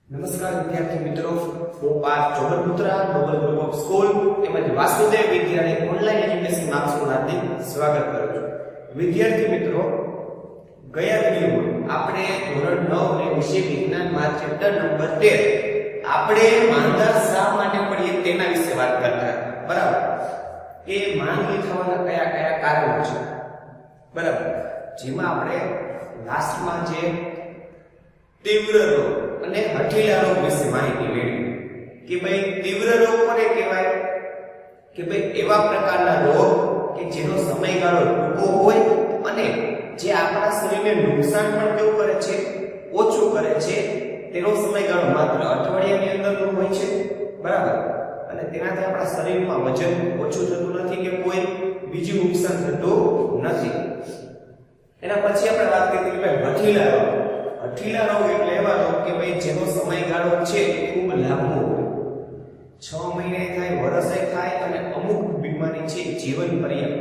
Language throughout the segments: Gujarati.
નમસ્કાર વિદ્યાર્થી મિત્રો, હું Parth Chogarputra global group of school તેમજ વાસુદેવ વિદ્યાલય ઓનલાઈન એજ્યુકેશન આપનું હાર્દિક સ્વાગત કરું છું. વિદ્યાર્થી મિત્રો, ગયા વિડિયોમાં આપણે ધોરણ 9 ને વિષય વિજ્ઞાનમાં ચેપ્ટર નંબર 13 આપણે માંદા શા માટે પડીએ તેના વિશે વાત કરતા હતા. બરાબર? એ માંદગી થવાના કયા કયા કારણો છે. બરાબર? જેમાં આપણે લાસ્ટમાં જે તીવ્ર રોગ અને હઠીલા રોગ વિશે માહિતી મેળવી કે ભાઈ તીવ્ર રોગ કોને કહેવાય કે ભાઈ એવા પ્રકારના રોગ કે જેનો સમયગાળો ટૂંકો હોય અને જે આપણા શરીરને નુકસાન પણ કેવું કરે છે, ઓછું કરે છે. તેનો સમયગાળો માત્ર અઠવાડિયાની અંદરનો હોય છે. બરાબર? અને તેનાથી આપણા શરીરમાં વજન ઓછું થતું નથી કે કોઈ બીજું નુકસાન થતું નથી. એના પછી આપણે વાત કરી કે ભાઈ હઠીલા રોગ. હઠીલા રોગ એટલે એવા રોગ કે ભાઈ જેનો સમયગાળો છે ખૂબ લાંબો હોય, 6 મહિને થાય, વર્ષે થાય અને અમુક બીમારી છે જીવન પર્યંત,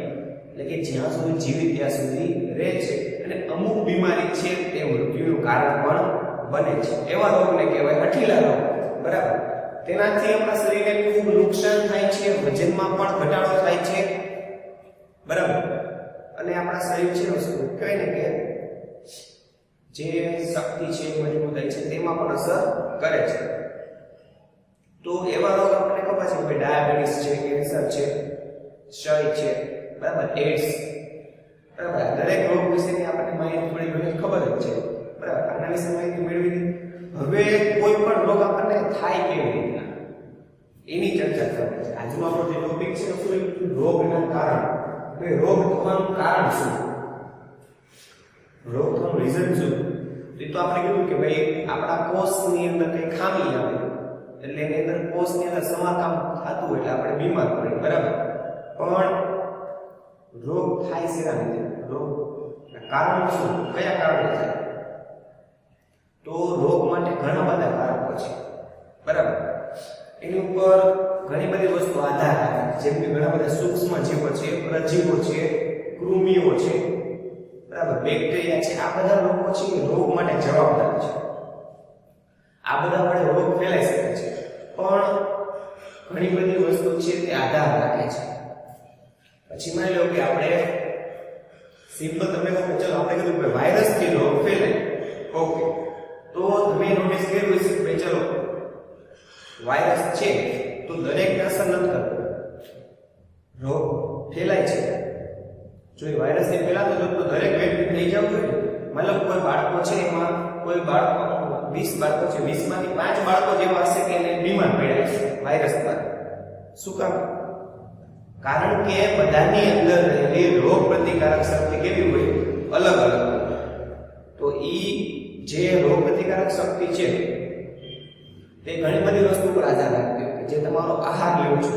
એટલે કે જ્યાં સુધી જીવિત ત્યાં સુધી રહે છે. અને અમુક બીમારી છે તે મૃત્યુનું કારણ પણ બને છે. એવા રોગને કહેવાય હઠીલા રોગ. બરાબર? તેનાથી આપણા શરીરને ખૂબ નુકસાન થાય છે, વજનમાં પણ ઘટાડો થાય છે. બરાબર? અને આપણા શરીર છે શું કહેવાય ને કે જે શક્તિ છે મજબૂતાઈ છે તેમાં પણ અસર કરે છે. તો એવા રોગ આપણને ખબર છે કે ડાયાબિટીસ છે, કેન્સર છે, ક્ષય છે, બરાબર, એડ્સ, બરાબર, દરેક રોગ વિશેની આપણને માહિતી થોડી ખબર જ છે. બરાબર? આના વિશે માહિતી મેળવી. હવે કોઈ પણ રોગ આપણને થાય કેવી રીતના એની ચર્ચા કરવી છે. આજનો આપણો જે ટોપિક છે શું? રોગના કારણ. હવે રોગ થવાનું કારણ શું? રોગ થવાનું રીઝન શું? તો આપણે કીધું કે ભાઈ આપણા કોષની અંદર કઈ ખામી આવે એટલે એની અંદર કોષની અંદર સમારકામ થતું હોય એટલે આપણે બીમાર પડીએ. બરાબર? પણ રોગ થાય શેના લીધે? રોગ કારણ શું? કયા કારણે થાય? તો રોગ માટે ઘણા બધા કારણો છે. બરાબર? એની ઉપર ઘણી બધી વસ્તુ આધાર રાખે, જેમ કે ઘણા બધા સૂક્ષ્મ જીવો છે, પ્રજીવો છે, કૃમિઓ છે, બરાબર, બેક્ટેરિયા છે. આ બધા લોકો છે રોગ માટે જવાબદાર છે. આ બધા વડે રોગ ફેલાઈ શકે છે. પણ ઘણી બધી વસ્તુ છે તે આધાર રાખે છે. પછી માની લો કે આપણે સિમ્પલ તમને કહું કે ચલો આપણે કીધું કે વાયરસ થી રોગ ફેલાય. ઓકે, તો તમે નોટિસ કર્યું હશે કે ચલો વાયરસ છે તો દરેકને અસર નથી કરતો, રોગ ફેલાય છે. જો એ વાયરસ ને ફેલાતો તો દરેક વ્યક્તિ થઈ જવું જોઈએ. મતલબ કોઈ બાળકો છે એમાં કોઈ બાળકો 20 બાળકો છે, 20 માંથી 5 બાળકો જેવા હશે કે એને બીમાર પડ્યા છે વાયરસ પર. શું કામ? કારણ કે બધાની અંદર રહેલી રોગ પ્રતિકારક શક્તિ કેવી હોય? અલગ અલગ હોય. તો ઈ જે રોગ પ્રતિકારક શક્તિ છે તે ઘણી બધી વસ્તુ પર આધાર રાખતી હોય. જે તમારો આહાર લેવો છો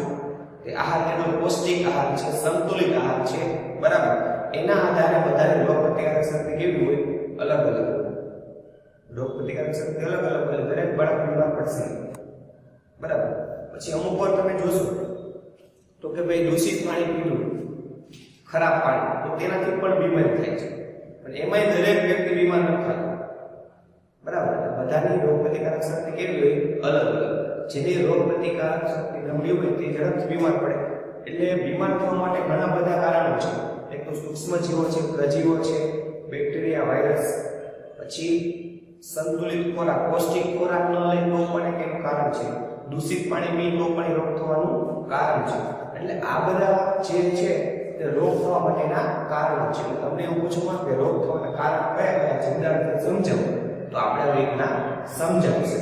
તે આહાર કેનો પૌષ્ટિક આહાર છે, સંતુલિત આહાર છે. બરાબર? એના આધારે બધાની રોગ પ્રતિકારક શક્તિ કેવી હોય? અલગ અલગ. રોગ પ્રતિકારક શક્તિ અલગ અલગ હોય. દરેક બાળક બીમાર પડશે. બરાબર? પછી અમુક વાર તમે જોશો તો કે ભાઈ દૂષિત પાણી પીવું, ખરાબ પાણી, તો તેનાથી પણ બીમારી થાય છે. પણ એમાંય દરેક વ્યક્તિ બીમાર નથી થતો. બરાબર? બધાની રોગ પ્રતિકારક શક્તિ કેવી હોય? અલગ અલગ. જેની રોગ પ્રતિકારક શક્તિ નબળી હોય તે ઝડપથી બીમાર પડે. એટલે બીમાર થવા માટે ઘણા બધા કારણો છે. એક તો સૂક્ષ્મ જીવો છે, પ્રજીવો છે, બેક્ટેરિયા, વાયરસ, પછી સંતુલિત ખોરાક, પૌષ્ટિક ખોરાક ન લે તો પણ એક એનું કારણ છે. દૂષિત પાણી પી તો પણ રોગ થવાનું કારણ છે. એટલે આ બધા જે છે તે રોગ થવા માટેના કારણો છે. તમને એવું પૂછું કે રોગ થવાના કારણ કયા કયા છે ઉદાહરણથી સમજાવો તો આપણે આવી રીતના સમજાવશે.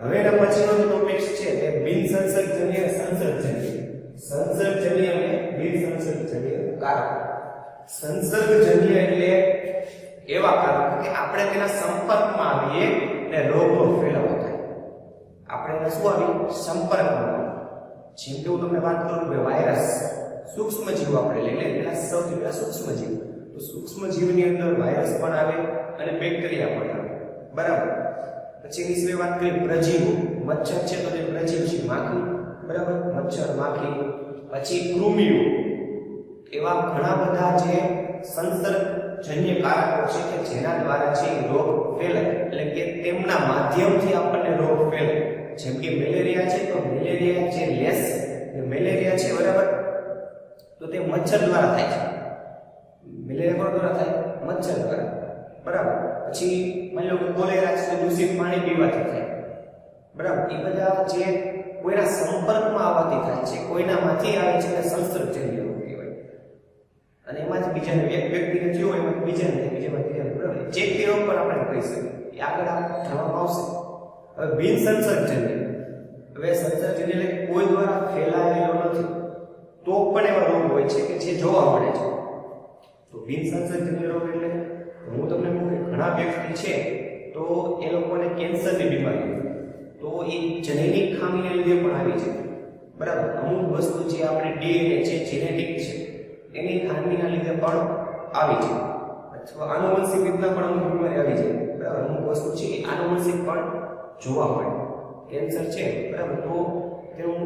હવે એના પછીનો જે ટોપિક છે તે બિનસંસર્ગજન્ય, સંસર્ગજન્ય. સંસર્ગજન્ય અને બિનસંસર્ગજન્ય કારણ. સંસર્ગજન્ય એટલે એવા કારણ કે આપણે તેના સંપર્કમાં આવીએ અને રોગનો ફેલાવો થાય. આપણે એને શું આવી? સંપર્કમાં આવીએ. જેમ કે હું તમને વાત કરું કે વાયરસ, સૂક્ષ્મ જીવ આપણે લઈ લઈએ. એના સૌથી પહેલા સૂક્ષ્મ જીવ. તો સૂક્ષ્મ જીવની અંદર વાયરસ પણ આવે અને બેક્ટેરિયા પણ આવે. બરાબર? પછી એની સિવાય વાત કરીએ પ્રજીવો. મચ્છર છે તો તે પ્રજીવ છે, માખી. બરાબર? મચ્છર, માખી. પછી કૃમિઓ. એવા ઘણા બધા જે સંસર્ગજન્ય કારકો છે કે જેના દ્વારા છે રોગ ફેલાય. એટલે કે તેમના માધ્યમથી આપણને રોગ ફેલાય. જેમ કે મેલેરિયા છે તો મેલેરિયા જે મેલેરિયા છે બરાબર, તો તે મચ્છર દ્વારા થાય છે. મેલેરિયા કોના દ્વારા થાય? મચ્છર દ્વારા, બરાબર. પછી માની લો કે કોલેરા છે, દૂષિત પાણી પીવાથી થાય, બરાબર. એ બધા જે કોઈના સંપર્કમાં આવવાથી થાય છે, કોઈનામાંથી આવે છે, એને સંસર્ગજન્ય રોગ કહેવાય. અને એમાંથી બીજાને એક વ્યક્તિને થયો હોય એમાં બીજાને થાય, બીજામાં ત્રીજાને, બરાબર. ચેપી રોગ પણ આપણે કહી શકીએ, એ આગળ જવામાં આવશે. હવે બિન સંસર્ગજન્ય, હવે સંસર્ગજન્ય એટલે કોઈ દ્વારા ફેલાયેલો નથી તો પણ એવા રોગ હોય છે કે જે જોવા મળે છે. તો બિન સંસર્ગજન્ય રોગ એટલે હું તમને કહું કે ઘણા વ્યક્તિ છે તો એ લોકોને કેન્સરની બીમારી, તો એ જનૈનિક ખામીને લીધે પણ આવી છે, બરાબર. અમુક વસ્તુ જે આપણે ડીએનએ છે, જેનેટિક છે, એની ખામીના લીધે પણ આવી છે. અથવા આનુવંશિક રીતના પણ અમુક બીમારી આવી છે, બરાબર. અમુક વસ્તુ છે એ આનુવંશિક પણ જોવા મળે. કેન્સર છે, બરાબર, તો તેનું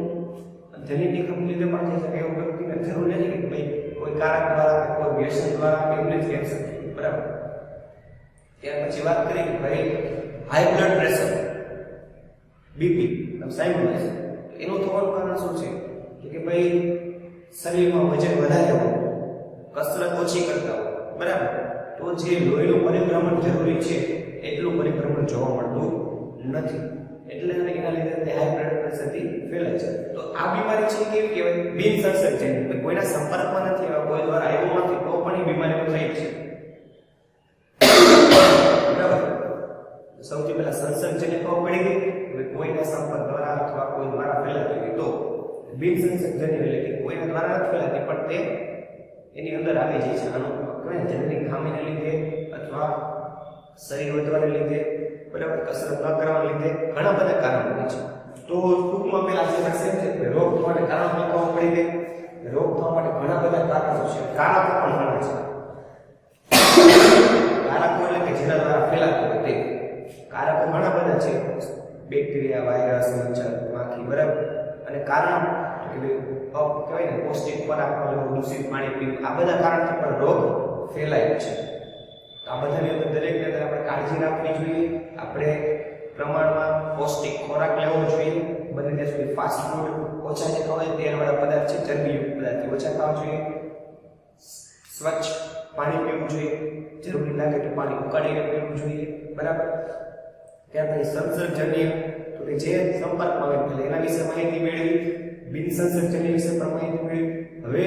જેનેટિક લીધે પણ થઈ શકે. એવું વ્યક્તિને જરૂર નથી કે ભાઈ કોઈ કારક દ્વારા કે કોઈ વ્યસન દ્વારા કે એમને જ કેન્સર થયું, બરાબર. ત્યાર પછી વાત કરીએ કે ભાઈ હાઈ બ્લડ પ્રેશર, બીપી, તમે સાંભળ્યું હશે. એનું થવાનું કારણ શું છે કે ભાઈ શરીરમાં વજન વધારે હોય, કસરત ઓછી કરતા હોય, બરાબર, તો જે લોહીનું પરિભ્રમણ જરૂરી છે એટલું પરિભ્રમણ જોવા મળતું નથી. એટલે એના લીધે તે હાઈ બ્લડ પ્રેશરથી ફેલાય છે. તો આ બીમારી છે કેવી કહેવાય? બિન સંસર્ગજન્ય, કોઈના સંપર્કમાં નથી આવ્યા, કોઈ દ્વારા આવ્યો નથી તો પણ એ બીમારીઓ થઈ છે, બરાબર. સૌથી પહેલા સંસર્ગજન્ય ખબર પડી ગઈ, કોઈના સંપર્ક દ્વારા અથવા કોઈ દ્વારા ફેલાતી હોય. તો બિન સંસર્ગજન્ય એટલે કે કોઈના દ્વારા નથી ફેલાતી પણ તે એની અંદર આવી જાય છે. આનો કહેવાય જનૈનિક ખામીને લીધે અથવા શરીર વધવાને લીધે, બરાબર, કસરત ન કરવાને લીધે ઘણા બધા કારણો હોય છે. તો ટૂંકમાં પેલા જે લક્ષણ છે કે રોગ થવા માટે કારણ ખબર પડી ગઈ. રોગ થવા માટે ઘણા બધા કારણો છે, કારકો પણ ઘણા છે. કારકો એટલે કે જેના દ્વારા ફેલાતું હોય તે કારકો ઘણા બધા છે. બેક્ટેરિયા, વાયરસ, મચ્છર, માખી, બરાબર. અને કારણ કે કહેવાય ને પૌષ્ટિક ખોરાક લેવો, દૂષિત પાણી પીવું, આ બધા કારણથી પણ રોગ ફેલાય છે. આ બધાની અંદર દરેકની અંદર આપણે કાળજી રાખવી જોઈએ. આપણે પ્રમાણમાં પૌષ્ટિક ખોરાક લેવો જોઈએ. બને ત્યાં સુધી ફાસ્ટ ફૂડ ઓછા જે ખવાય, તેલવાળા પદાર્થ છે, ચરબીયુક્ત પદાર્થ ઓછા ખાવા જોઈએ. સ્વચ્છ પાણી પીવું જોઈએ. જરૂરી લાગે તો પાણી ઉકાળીને પીવું જોઈએ, બરાબર. ત્યાર પછી સંસર્ગજન્ય, તો કે જે સંપર્કમાં આવે એના વિશે માહિતી મેળવી. બિન સંસર્ગજન્ય વિશે પણ માહિતી મેળવી. હવે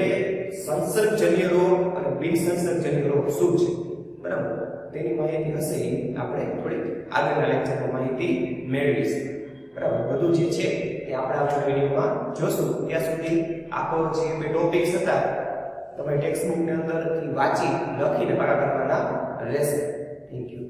સંસર્ગજન્ય રોગ અને બિન સંસર્ગજન્ય રોગ શું છે, બરાબર, તેની માહિતી હશે એ આપણે થોડી આગળના લેક્ચરમાં માહિતી મેળવીશું, બરાબર. બધું જે છે તે આપણે આગળના વિડીયોમાં જોશું. ત્યાં સુધી આખો જે બે ટોપિક્સ હતા તમે ટેક્સ્ટ બુકની અંદરથી વાંચી લખીને પાકા કરવાના રહેશે. Thank you.